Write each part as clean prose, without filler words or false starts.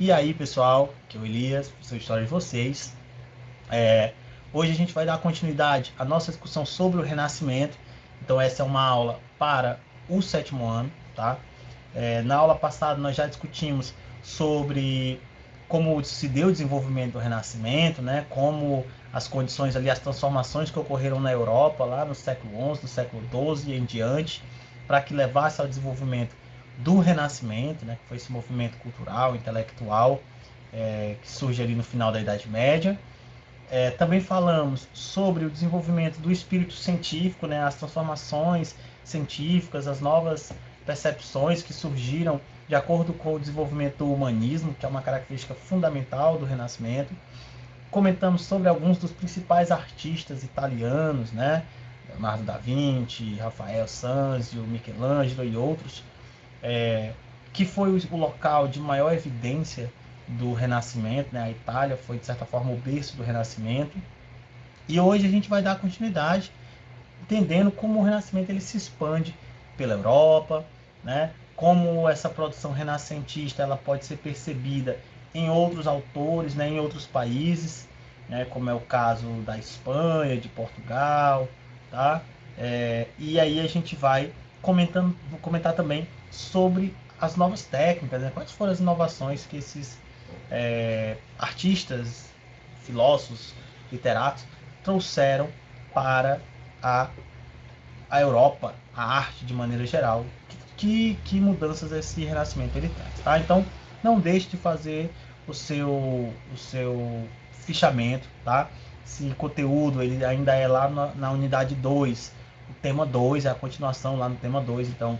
E aí, pessoal, que é o Elias, professor de História de vocês. É, Hoje a gente vai dar continuidade à nossa discussão sobre o Renascimento. Então, essa é uma aula para o sétimo ano, tá? Na aula passada, nós já discutimos sobre como se deu o desenvolvimento do Renascimento, né? Como as condições ali, as transformações que ocorreram na Europa, lá no século XI, no século XII e em diante, para que levasse ao desenvolvimento do Renascimento, né? Que foi esse movimento cultural, intelectual, que surge ali no final da Idade Média. Também falamos sobre o desenvolvimento do espírito científico, né, as transformações científicas, as novas percepções que surgiram de acordo com o desenvolvimento do humanismo, que é uma característica fundamental do Renascimento. Comentamos sobre alguns dos principais artistas italianos, né, Leonardo da Vinci, Rafael Sanzio, Michelangelo e outros, que foi o local de maior evidência do Renascimento, né? A Itália foi, de certa forma, o berço do Renascimento. E hoje a gente vai dar continuidade, entendendo como o Renascimento ele se expande pela Europa, né? Como essa produção renascentista ela pode ser percebida em outros autores, né? Em outros países, né? Como é o caso da Espanha, de Portugal, tá? E aí a gente vai comentar também sobre as novas técnicas, né? Quais foram as inovações que esses artistas, filósofos, literatos trouxeram para a, a Europa, a arte de maneira geral. Que mudanças esse renascimento ele traz, tá? Então, não deixe de fazer o seu fichamento, tá? Esse conteúdo ele ainda é lá na unidade 2, o tema 2 é a continuação lá no tema 2, então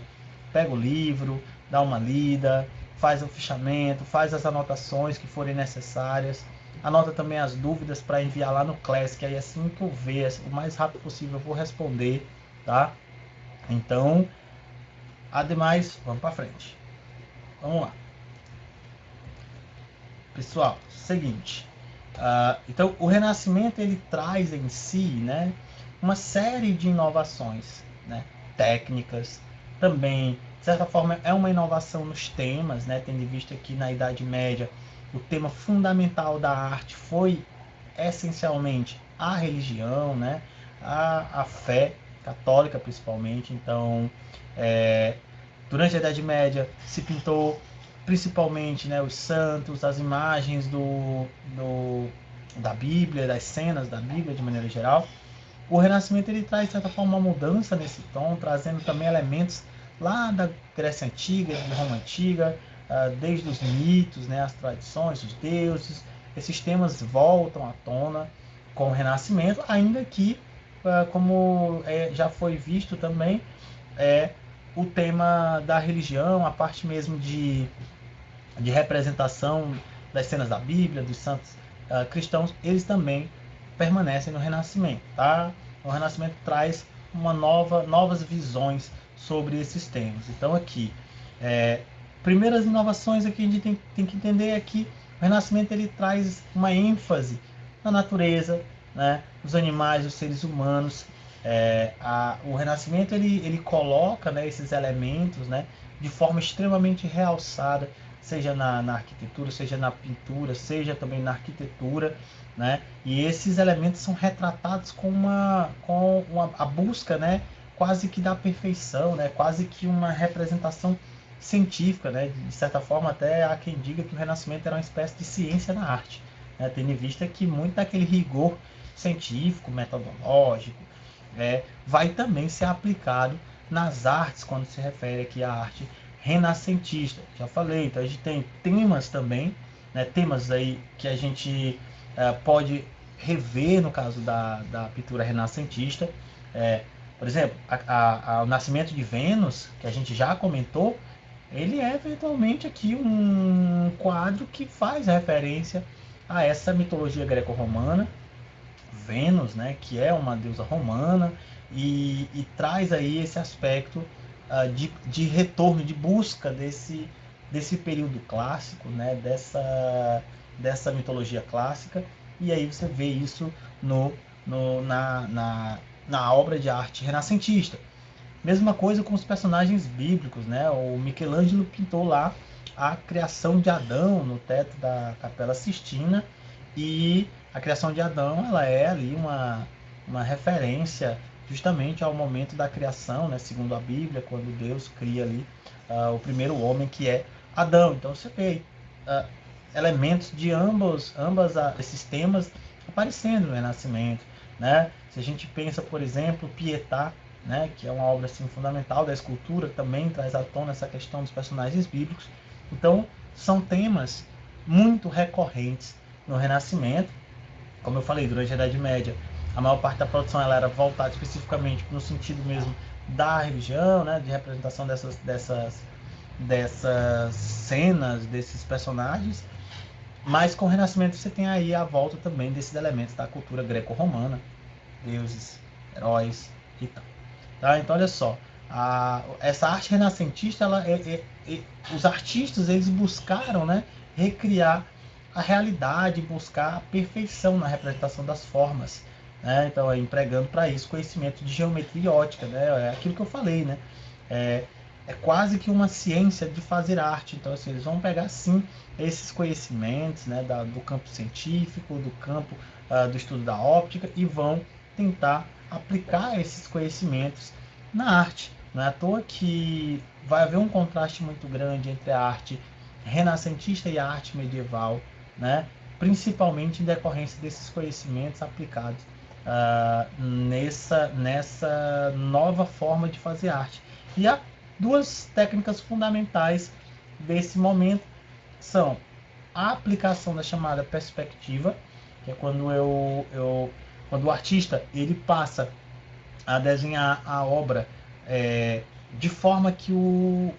pega o livro, dá uma lida, faz o fichamento, faz as anotações que forem necessárias, anota também as dúvidas para enviar lá no Classic, aí assim que eu ver, o mais rápido possível eu vou responder, tá? Então, ademais, vamos para frente. Vamos lá. Pessoal, seguinte. Então, o Renascimento ele traz em si, né, uma série de inovações, né, técnicas, também, de certa forma, é uma inovação nos temas, né, tendo em vista que na Idade Média o tema fundamental da arte foi essencialmente a religião, né, a fé católica principalmente. Então, é, durante a Idade Média se pintou principalmente, né, os santos, as imagens da Bíblia, das cenas da Bíblia de maneira geral. O Renascimento ele traz, de certa forma, uma mudança nesse tom, trazendo também elementos lá da Grécia Antiga, de Roma Antiga, desde os mitos, né, as tradições, os deuses. Esses temas voltam à tona com o Renascimento, ainda que, como já foi visto também, é o tema da religião, a parte mesmo de representação das cenas da Bíblia, dos santos cristãos, eles também permanecem no Renascimento, tá? O Renascimento traz novas visões sobre esses temas. Então aqui, primeiras inovações aqui a gente tem que entender é que o Renascimento ele traz uma ênfase na natureza, né? Os animais, os seres humanos. O Renascimento ele coloca, né, esses elementos, né, de forma extremamente realçada, seja na arquitetura, seja na pintura, seja também na arquitetura, né? E esses elementos são retratados com a busca, né, quase que da perfeição, né? Quase que uma representação científica, né? De certa forma, até há quem diga que o Renascimento era uma espécie de ciência na arte, né? Tendo em vista que muito daquele rigor científico, metodológico, vai também ser aplicado nas artes, quando se refere aqui à arte renascentista. Já falei, então a gente tem temas também, né, temas aí que a gente pode rever no caso da pintura renascentista. Por exemplo, o Nascimento de Vênus, que a gente já comentou, ele é eventualmente aqui um quadro que faz referência a essa mitologia greco-romana, Vênus, né, que é uma deusa romana, e traz aí esse aspecto de retorno, de busca desse período clássico, né, dessa mitologia clássica, e aí você vê isso no, no, na obra de arte renascentista. Mesma coisa com os personagens bíblicos, né? O Michelangelo pintou lá a criação de Adão no teto da Capela Sistina, e a criação de Adão, ela é ali uma referência justamente ao momento da criação, né, segundo a Bíblia, quando Deus cria ali o primeiro homem, que é Adão. Então você vê uh, elementos de ambos esses temas aparecendo no Renascimento, né? Se a gente pensa, por exemplo, Pietà, né, que é uma obra assim, fundamental da escultura, também traz à tona essa questão dos personagens bíblicos. Então, são temas muito recorrentes no Renascimento. Como eu falei, durante a Idade Média, a maior parte da produção ela era voltada especificamente no sentido mesmo da religião, né, de representação dessas cenas, desses personagens. Mas com o Renascimento você tem aí a volta também desses elementos da cultura greco-romana, deuses, heróis e tal. Tá? Então, olha só, essa arte renascentista, os artistas eles buscaram, né, recriar a realidade, buscar a perfeição na representação das formas, né? Então, empregando para isso conhecimento de geometria e ótica, né? É aquilo que eu falei, né? É, é quase que uma ciência de fazer arte. Então, assim, eles vão pegar, sim, esses conhecimentos, né, do campo científico, do campo do estudo da óptica, e vão tentar aplicar esses conhecimentos na arte. Não é à toa que vai haver um contraste muito grande entre a arte renascentista e a arte medieval, né? Principalmente em decorrência desses conhecimentos aplicados nessa nova forma de fazer arte. E há duas técnicas fundamentais desse momento, são a aplicação da chamada perspectiva, que é quando o artista ele passa a desenhar a obra de forma que o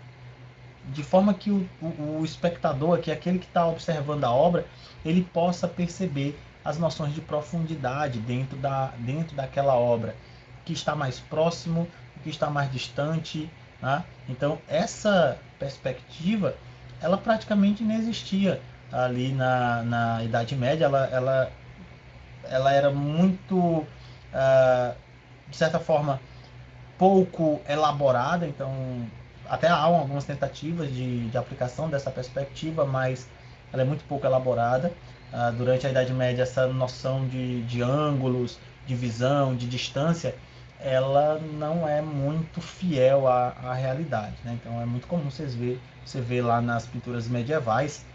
espectador, que é aquele que está observando a obra, ele possa perceber as noções de profundidade dentro daquela obra, o que está mais próximo, o que está mais distante, né? Então essa perspectiva ela praticamente não existia ali na Idade Média. Ela era muito, de certa forma, pouco elaborada. Então até há algumas tentativas de aplicação dessa perspectiva, mas ela é muito pouco elaborada. Durante a Idade Média, essa noção de ângulos, de visão, de distância, ela não é muito fiel à realidade, né? Então é muito comum você ver lá nas pinturas medievais,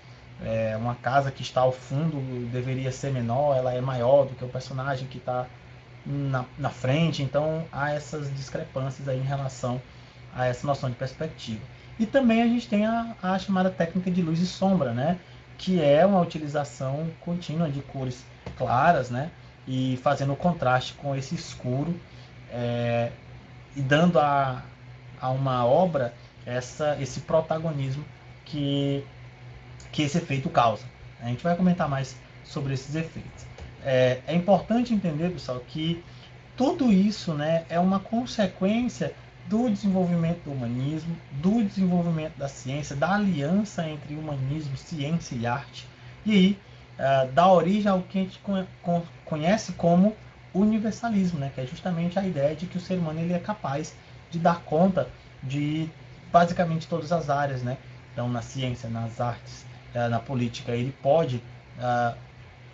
uma casa que está ao fundo deveria ser menor, ela é maior do que o personagem que está na frente. Então há essas discrepâncias aí em relação a essa noção de perspectiva. E também a gente tem a chamada técnica de luz e sombra, né? Que é uma utilização contínua de cores claras, né? E fazendo o contraste com esse escuro, e dando a uma obra esse protagonismo que esse efeito causa. A gente vai comentar mais sobre esses efeitos. É importante entender, pessoal, que tudo isso, né, é uma consequência do desenvolvimento do humanismo, do desenvolvimento da ciência, da aliança entre humanismo, ciência e arte, e aí dá origem ao que a gente conhece como universalismo, né, que é justamente a ideia de que o ser humano ele é capaz de dar conta de basicamente todas as áreas, né? Então, na ciência, nas artes, na política, ele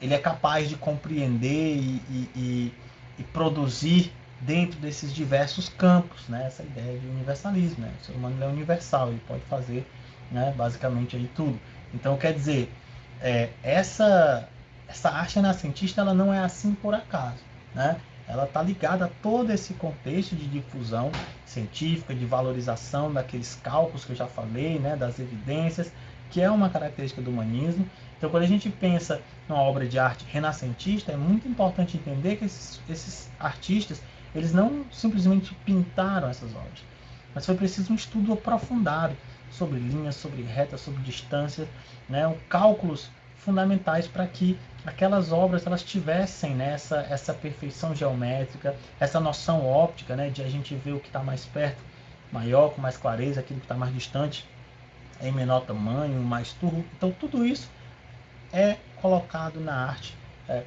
é capaz de compreender e produzir dentro desses diversos campos, né? Essa ideia de universalismo, né? O ser humano é universal, ele pode fazer, né, basicamente aí tudo. Então, quer dizer, essa arte renascentista ela não é assim por acaso, né? Ela está ligada a todo esse contexto de difusão científica, de valorização daqueles cálculos que eu já falei, né, das evidências, que é uma característica do humanismo. Então, quando a gente pensa numa obra de arte renascentista, é muito importante entender que esses artistas eles não simplesmente pintaram essas obras, mas foi preciso um estudo aprofundado sobre linhas, sobre retas, sobre distâncias, né, cálculos fundamentais para que aquelas obras elas tivessem, né, essa perfeição geométrica, essa noção óptica, né, de a gente ver o que está mais perto maior, com mais clareza, aquilo que está mais distante em menor tamanho, mais turvo. Então tudo isso é colocado na arte,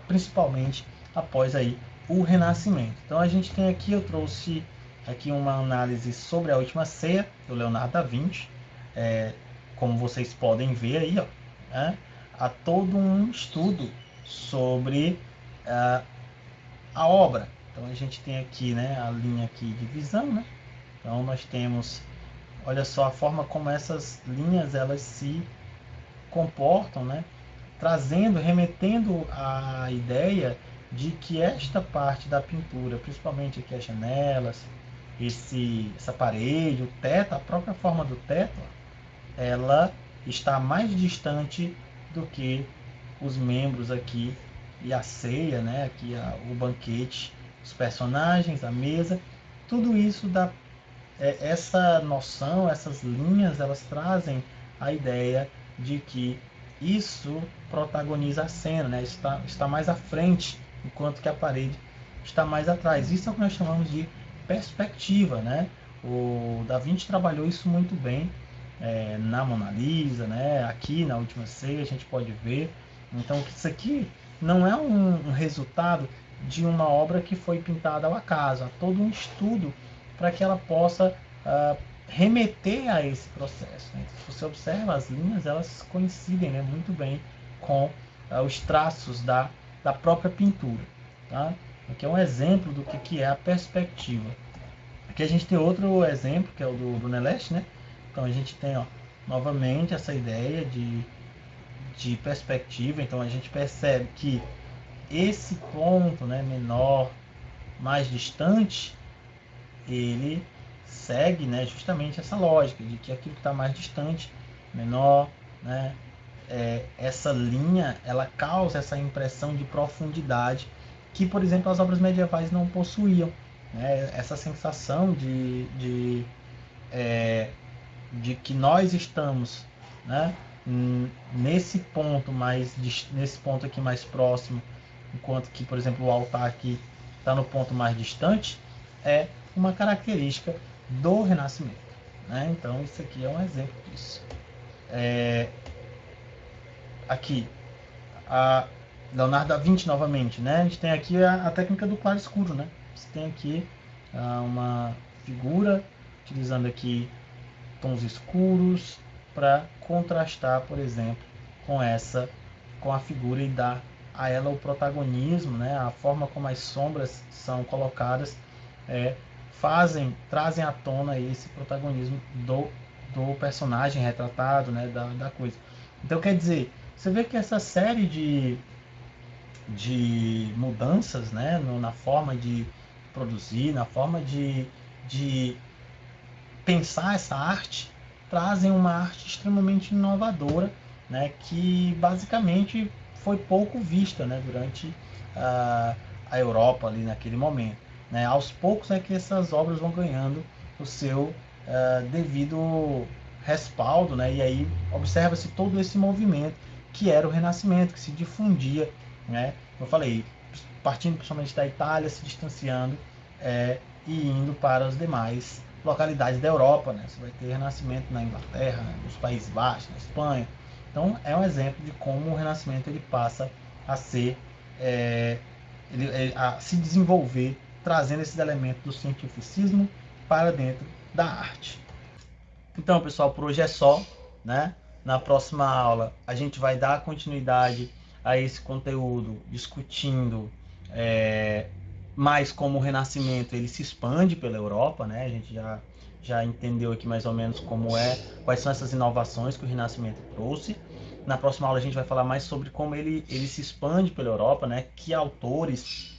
principalmente após aí o Renascimento. Então a gente tem aqui, eu trouxe aqui uma análise sobre a Última Ceia, do Leonardo da Vinci. como vocês podem ver aí, ó, né, há todo um estudo sobre a obra. Então a gente tem aqui, né, a linha aqui de visão, né? Então nós temos, olha só a forma como essas linhas elas se comportam, né? Trazendo, remetendo a ideia de que esta parte da pintura, principalmente aqui as janelas, essa parede, o teto, a própria forma do teto, ela está mais distante do que os membros aqui e a ceia, né? Aqui o banquete, os personagens, a mesa, tudo isso dá essa noção, essas linhas, elas trazem a ideia de que isso protagoniza a cena, né? Está mais à frente, enquanto que a parede está mais atrás. Isso é o que nós chamamos de perspectiva, né? O Da Vinci trabalhou isso muito bem na Mona Lisa, né? Aqui na Última Ceia a gente pode ver. Então isso aqui não é um resultado de uma obra que foi pintada ao acaso, há todo um estudo para que ela possa remeter a esse processo. Né? Se você observa as linhas, elas coincidem, né, muito bem com os traços da própria pintura. Tá? Aqui é um exemplo do que é a perspectiva. Aqui a gente tem outro exemplo, que é o do Brunelleschi, né? Então a gente tem, ó, novamente essa ideia de perspectiva. Então a gente percebe que esse ponto, né, menor, mais distante, ele segue, né, justamente essa lógica de que aquilo que está mais distante, menor, né, essa linha, ela causa essa impressão de profundidade que, por exemplo, as obras medievais não possuíam. Né? Essa sensação de que nós estamos, né, nesse ponto nesse ponto aqui mais próximo, enquanto que, por exemplo, o altar aqui está no ponto mais distante, é uma característica do Renascimento. Né? Então isso aqui é um exemplo disso. Aqui, a Leonardo da Vinci novamente, né? A gente tem aqui a técnica do claro escuro, né? Você tem aqui uma figura utilizando aqui tons escuros para contrastar, por exemplo, com a figura e dar a ela o protagonismo, né? A forma como as sombras são colocadas trazem à tona esse protagonismo do personagem retratado, né? Da coisa. Então quer dizer, você vê que essa série de mudanças, né? Na forma de produzir, na forma de pensar essa arte, trazem uma arte extremamente inovadora, né, que basicamente foi pouco vista, né, durante a Europa ali naquele momento. Né. Aos poucos é que essas obras vão ganhando o seu devido respaldo, né, e aí observa-se todo esse movimento que era o Renascimento, que se difundia, né, como eu falei, partindo principalmente da Itália, se distanciando e indo para os demais localidades da Europa, né? Você vai ter Renascimento na Inglaterra, nos Países Baixos, na Espanha. Então é um exemplo de como o Renascimento ele passa a ser, a se desenvolver, trazendo esses elementos do cientificismo para dentro da arte. Então, pessoal, por hoje é só, né? Na próxima aula a gente vai dar continuidade a esse conteúdo, discutindo mais como o Renascimento ele se expande pela Europa, né? A gente já entendeu aqui mais ou menos quais são essas inovações que o Renascimento trouxe. Na próxima aula a gente vai falar mais sobre como ele se expande pela Europa, né? Que autores,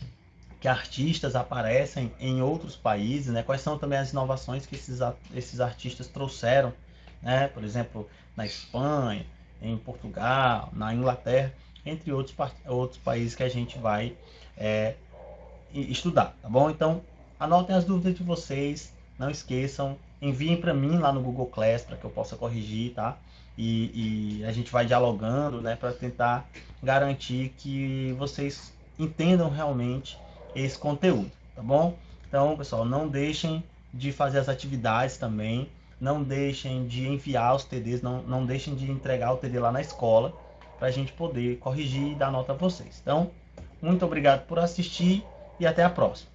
que artistas aparecem em outros países, né? Quais são também as inovações que esses artistas trouxeram, né? Por exemplo, na Espanha, em Portugal, na Inglaterra, entre outros países que a gente vai estudar, tá bom? Então, anotem as dúvidas de vocês, não esqueçam, enviem para mim lá no Google Class para que eu possa corrigir, tá? E a gente vai dialogando, né, para tentar garantir que vocês entendam realmente esse conteúdo, tá bom? Então, pessoal, não deixem de fazer as atividades também, não deixem de enviar os TDs, não deixem de entregar o TD lá na escola, para a gente poder corrigir e dar nota a vocês. Então, muito obrigado por assistir e até a próxima.